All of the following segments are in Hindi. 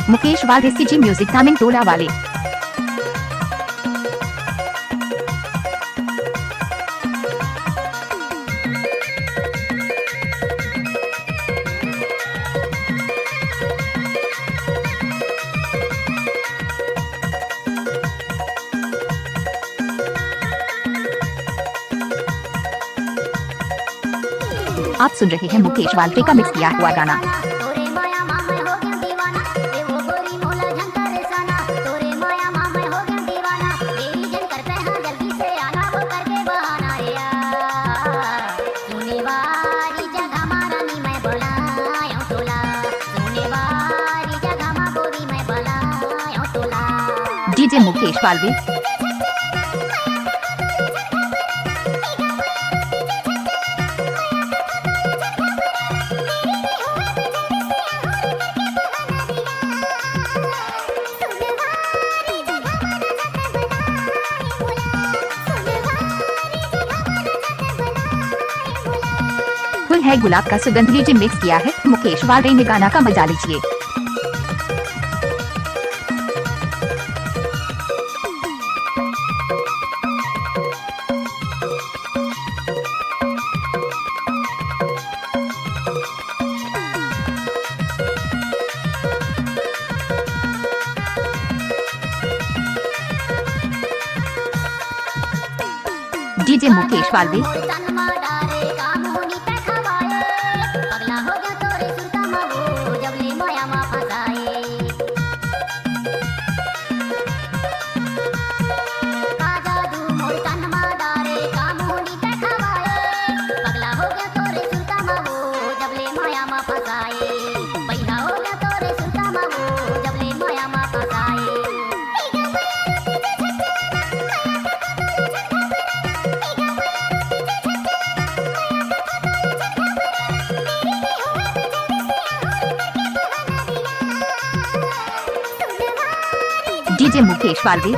मुकेश वाले सीजी म्यूजिक तामिन टोला वाले। आप सुन रहे हैं मुकेश वाले का मिक्स किया हुआ गाना। डीजे मुकेश वाले। फुल है गुलाब का सुगंध डीजे मिक्स किया है मुकेश वाले ने। गाना का मजा लीजिए। डीजे मुकेश वाले। डीजे मुकेश वाले।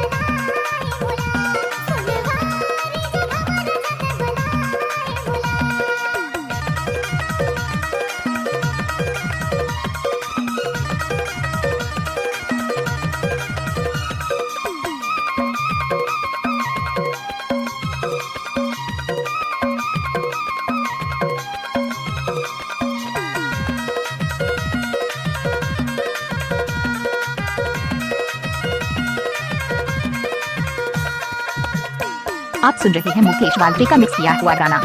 आप सुन रहे हैं मुकेश वाले का मिक्स किया हुआ गाना।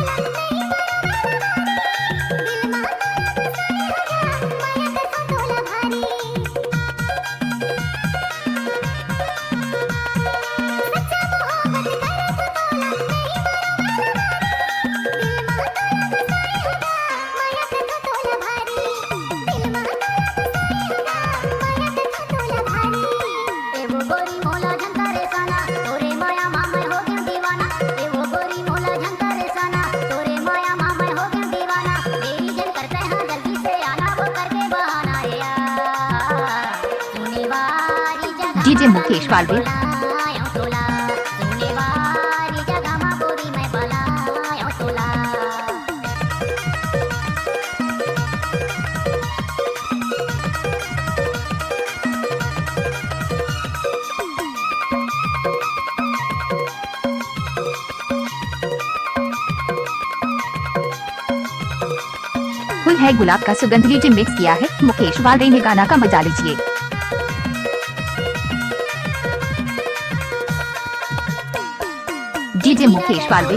डीजे मुकेश वाले। फुल है गुलाब का सुगंध डीजे मिक्स किया है मुकेश वाले ने। गाना का मजा लीजिए। डीजे मुकेश वाले।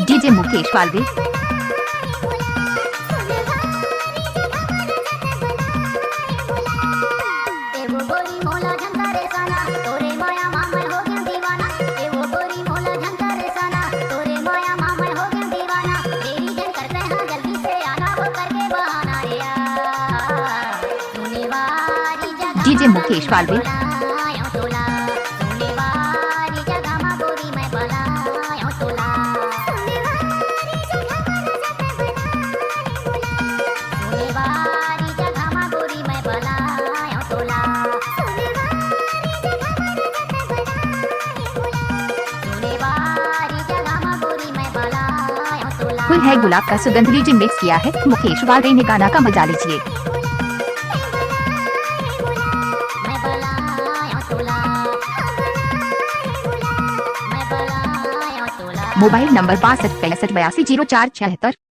डीजे मुकेश वाले। लीजिए मुकेश वालवे। फूल है गुलाब का सुगंध लीजिए मिक्स किया है मुकेश वालवे ने गाना का मजा लीजिए। Mobile number 6265820476।